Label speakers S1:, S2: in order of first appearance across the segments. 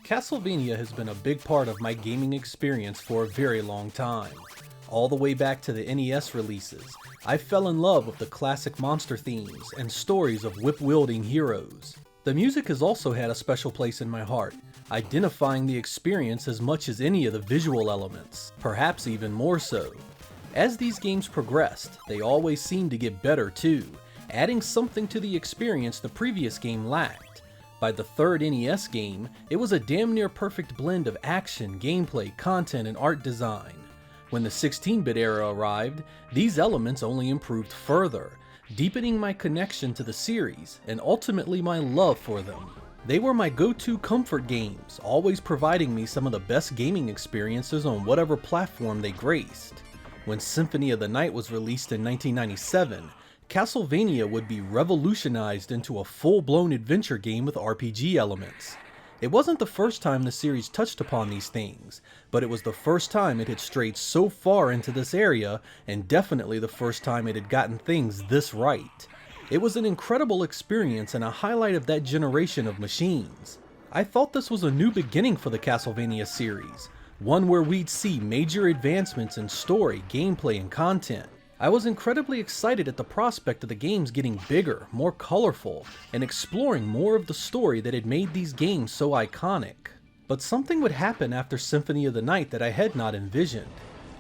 S1: Castlevania has been a big part of my gaming experience for a very long time. All the way back to the NES releases, I fell in love with the classic monster themes and stories of whip-wielding heroes. The music has also had a special place in my heart, identifying the experience as much as any of the visual elements, perhaps even more so. As these games progressed, they always seemed to get better too, adding something to the experience the previous game lacked. By the third NES game, it was a damn near perfect blend of action, gameplay, content, and art design. When the 16-bit era arrived, these elements only improved further, deepening my connection to the series and ultimately my love for them. They were my go-to comfort games, always providing me some of the best gaming experiences on whatever platform they graced. When Symphony of the Night was released in 1997, Castlevania would be revolutionized into a full-blown adventure game with RPG elements. It wasn't the first time the series touched upon these things, but it was the first time it had strayed so far into this area, and definitely the first time it had gotten things this right. It was an incredible experience and a highlight of that generation of machines. I thought this was a new beginning for the Castlevania series, one where we'd see major advancements in story, gameplay, and content. I was incredibly excited at the prospect of the games getting bigger, more colorful, and exploring more of the story that had made these games so iconic. But something would happen after Symphony of the Night that I had not envisioned.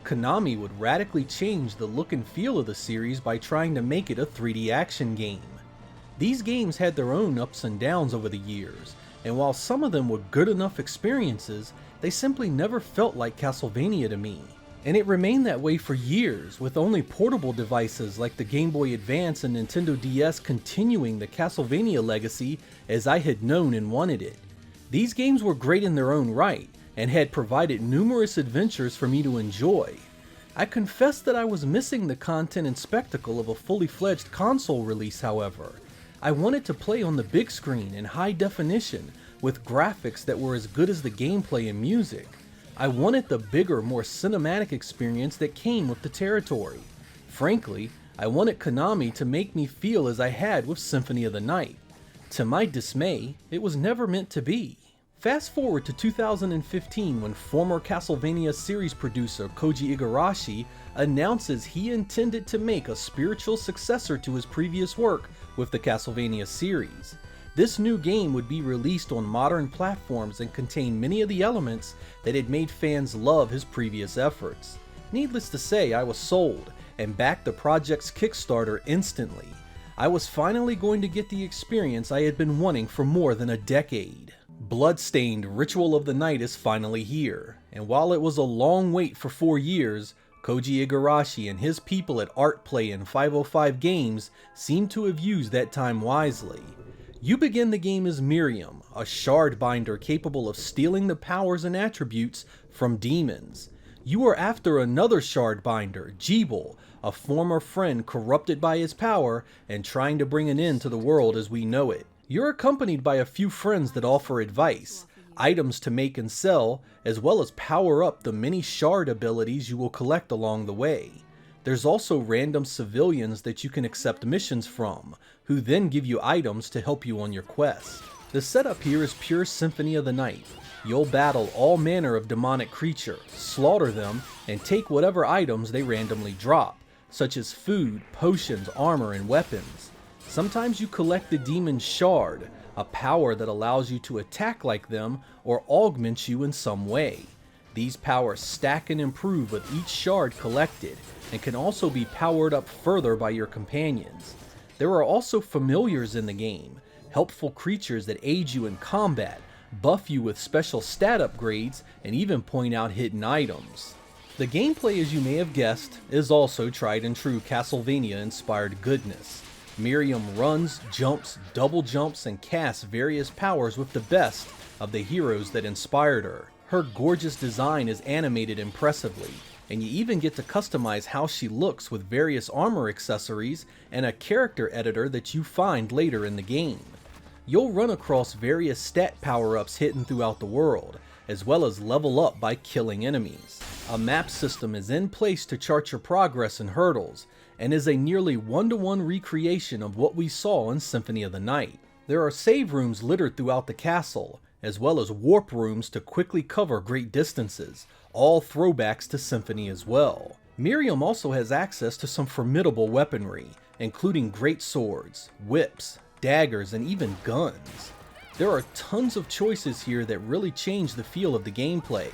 S1: Konami would radically change the look and feel of the series by trying to make it a 3D action game. These games had their own ups and downs over the years, and while some of them were good enough experiences, they simply never felt like Castlevania to me. And it remained that way for years, with only portable devices like the Game Boy Advance and Nintendo DS continuing the Castlevania legacy as I had known and wanted it. These games were great in their own right, and had provided numerous adventures for me to enjoy. I confess that I was missing the content and spectacle of a fully fledged console release, however. I wanted to play on the big screen in high definition, with graphics that were as good as the gameplay and music. I wanted the bigger, more cinematic experience that came with the territory. Frankly, I wanted Konami to make me feel as I had with Symphony of the Night. To my dismay, it was never meant to be. Fast forward to 2015 when former Castlevania series producer Koji Igarashi announces he intended to make a spiritual successor to his previous work with the Castlevania series. This new game would be released on modern platforms and contain many of the elements that had made fans love his previous efforts. Needless to say, I was sold, and backed the project's Kickstarter instantly. I was finally going to get the experience I had been wanting for more than a decade. Bloodstained Ritual of the Night is finally here, and while it was a long wait for 4 years, Koji Igarashi and his people at ArtPlay and 505 Games seem to have used that time wisely. You begin the game as Miriam, a shard binder capable of stealing the powers and attributes from demons. You are after another shard binder, Jeeble, a former friend corrupted by his power and trying to bring an end to the world as we know it. You're accompanied by a few friends that offer advice, items to make and sell, as well as power up the many shard abilities you will collect along the way. There's also random civilians that you can accept missions from, who then give you items to help you on your quest. The setup here is pure Symphony of the Night. You'll battle all manner of demonic creatures, slaughter them, and take whatever items they randomly drop, such as food, potions, armor, and weapons. Sometimes you collect the demon's shard, a power that allows you to attack like them or augment you in some way. These powers stack and improve with each shard collected, and can also be powered up further by your companions. There are also familiars in the game, helpful creatures that aid you in combat, buff you with special stat upgrades, and even point out hidden items. The gameplay, as you may have guessed, is also tried and true Castlevania-inspired goodness. Miriam runs, jumps, double jumps, and casts various powers with the best of the heroes that inspired her. Her gorgeous design is animated impressively, and you even get to customize how she looks with various armor accessories and a character editor that you find later in the game. You'll run across various stat power-ups hidden throughout the world, as well as level up by killing enemies. A map system is in place to chart your progress and hurdles, and is a nearly one-to-one recreation of what we saw in Symphony of the Night. There are save rooms littered throughout the castle, as well as warp rooms to quickly cover great distances, all throwbacks to Symphony as well. Miriam also has access to some formidable weaponry, including great swords, whips, daggers, and even guns. There are tons of choices here that really change the feel of the gameplay,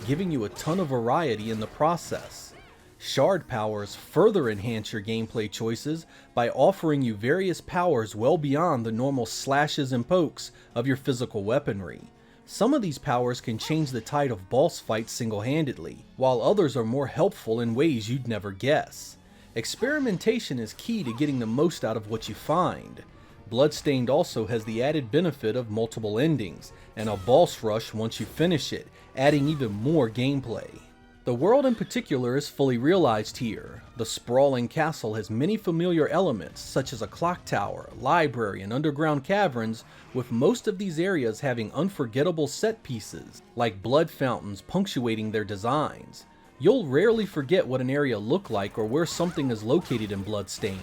S1: giving you a ton of variety in the process. Shard powers further enhance your gameplay choices by offering you various powers well beyond the normal slashes and pokes of your physical weaponry. Some of these powers can change the tide of boss fights single-handedly, while others are more helpful in ways you'd never guess. Experimentation is key to getting the most out of what you find. Bloodstained also has the added benefit of multiple endings, and a boss rush once you finish it, adding even more gameplay. The world in particular is fully realized here. The sprawling castle has many familiar elements such as a clock tower, library, and underground caverns, with most of these areas having unforgettable set pieces, like blood fountains punctuating their designs. You'll rarely forget what an area looked like or where something is located in Bloodstained,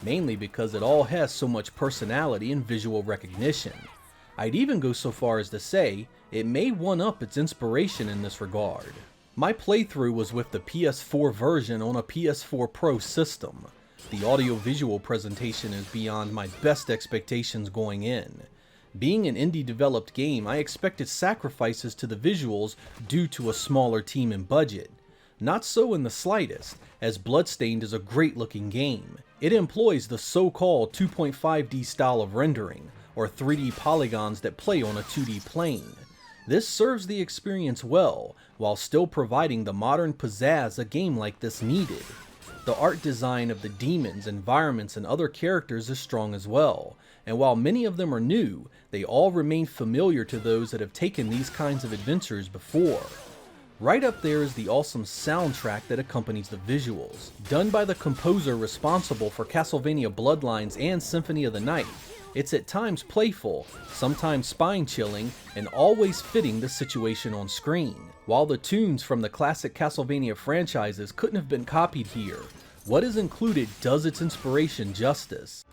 S1: mainly because it all has so much personality and visual recognition. I'd even go so far as to say, it may one-up its inspiration in this regard. My playthrough was with the PS4 version on a PS4 Pro system. The audio-visual presentation is beyond my best expectations going in. Being an indie-developed game, I expected sacrifices to the visuals due to a smaller team and budget. Not so in the slightest, as Bloodstained is a great-looking game. It employs the so-called 2.5D style of rendering, or 3D polygons that play on a 2D plane. This serves the experience well, while still providing the modern pizzazz a game like this needed. The art design of the demons, environments, and other characters is strong as well, and while many of them are new, they all remain familiar to those that have taken these kinds of adventures before. Right up there is the awesome soundtrack that accompanies the visuals, done by the composer responsible for Castlevania Bloodlines and Symphony of the Night. It's at times playful, sometimes spine-chilling, and always fitting the situation on screen. While the tunes from the classic Castlevania franchises couldn't have been copied here, what is included does its inspiration justice.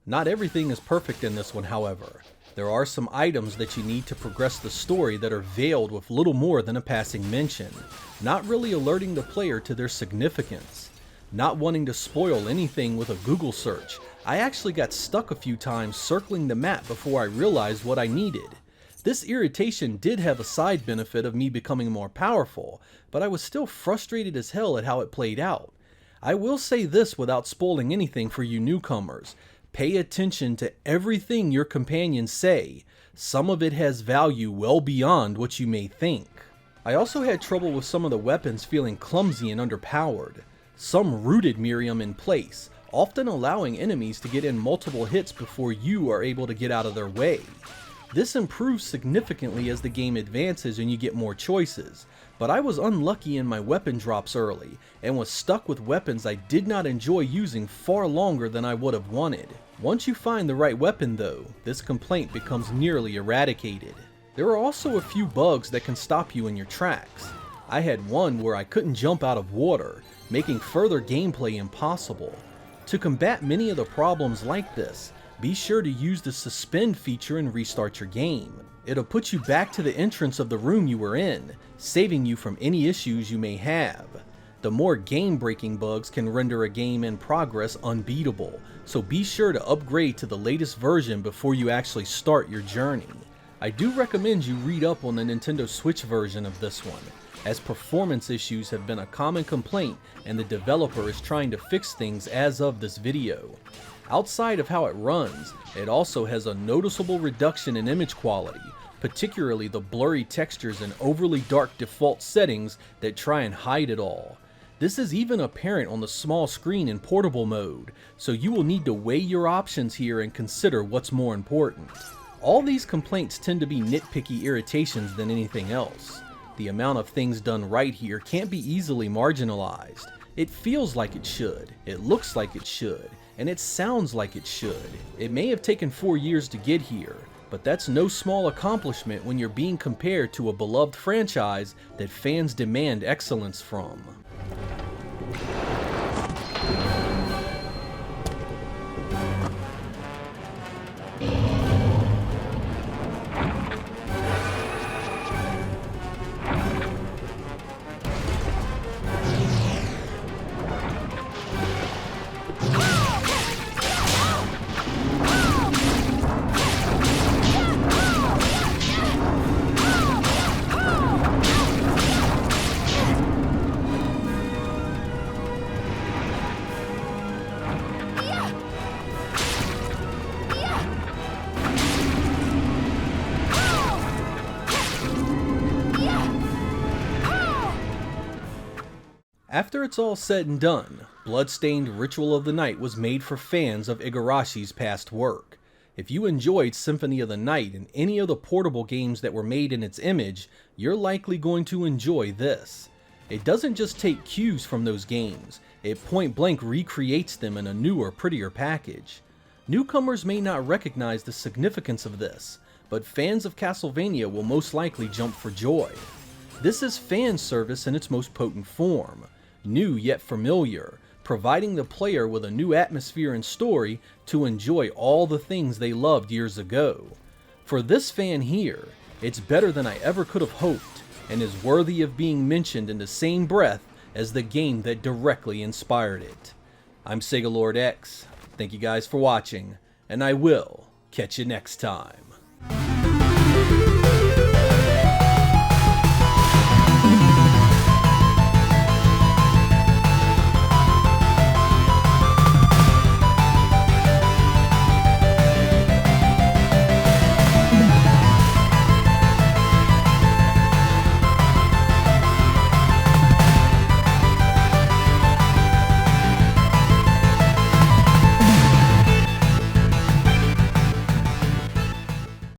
S1: Not everything is perfect in this one, however. There are some items that you need to progress the story that are veiled with little more than a passing mention, not really alerting the player to their significance. Not wanting to spoil anything with a Google search, I actually got stuck a few times circling the map before I realized what I needed. This irritation did have a side benefit of me becoming more powerful, but I was still frustrated as hell at how it played out. I will say this without spoiling anything for you newcomers. Pay attention to everything your companions say. Some of it has value well beyond what you may think. I also had trouble with some of the weapons feeling clumsy and underpowered. Some rooted Miriam in place, often allowing enemies to get in multiple hits before you are able to get out of their way. This improves significantly as the game advances and you get more choices, but I was unlucky in my weapon drops early, and was stuck with weapons I did not enjoy using far longer than I would have wanted. Once you find the right weapon though, this complaint becomes nearly eradicated. There are also a few bugs that can stop you in your tracks. I had one where I couldn't jump out of water, making further gameplay impossible. To combat many of the problems like this, be sure to use the suspend feature and restart your game. It'll put you back to the entrance of the room you were in, saving you from any issues you may have. The more game-breaking bugs can render a game in progress unbeatable, so be sure to upgrade to the latest version before you actually start your journey. I do recommend you read up on the Nintendo Switch version of this one, as performance issues have been a common complaint and the developer is trying to fix things as of this video. Outside of how it runs, it also has a noticeable reduction in image quality, particularly the blurry textures and overly dark default settings that try and hide it all. This is even apparent on the small screen in portable mode, so you will need to weigh your options here and consider what's more important. All these complaints tend to be nitpicky irritations than anything else. The amount of things done right here can't be easily marginalized. It feels like it should, it looks like it should, and it sounds like it should. It may have taken 4 years to get here, but that's no small accomplishment when you're being compared to a beloved franchise that fans demand excellence from. After it's all said and done, Bloodstained Ritual of the Night was made for fans of Igarashi's past work. If you enjoyed Symphony of the Night and any of the portable games that were made in its image, you're likely going to enjoy this. It doesn't just take cues from those games, it point blank recreates them in a newer, prettier package. Newcomers may not recognize the significance of this, but fans of Castlevania will most likely jump for joy. This is fan service in its most potent form. New yet familiar, providing the player with a new atmosphere and story to enjoy all the things they loved years ago. For this fan here, it's better than I ever could have hoped, and is worthy of being mentioned in the same breath as the game that directly inspired it. I'm Sega Lord X, thank you guys for watching, and I will catch you next time.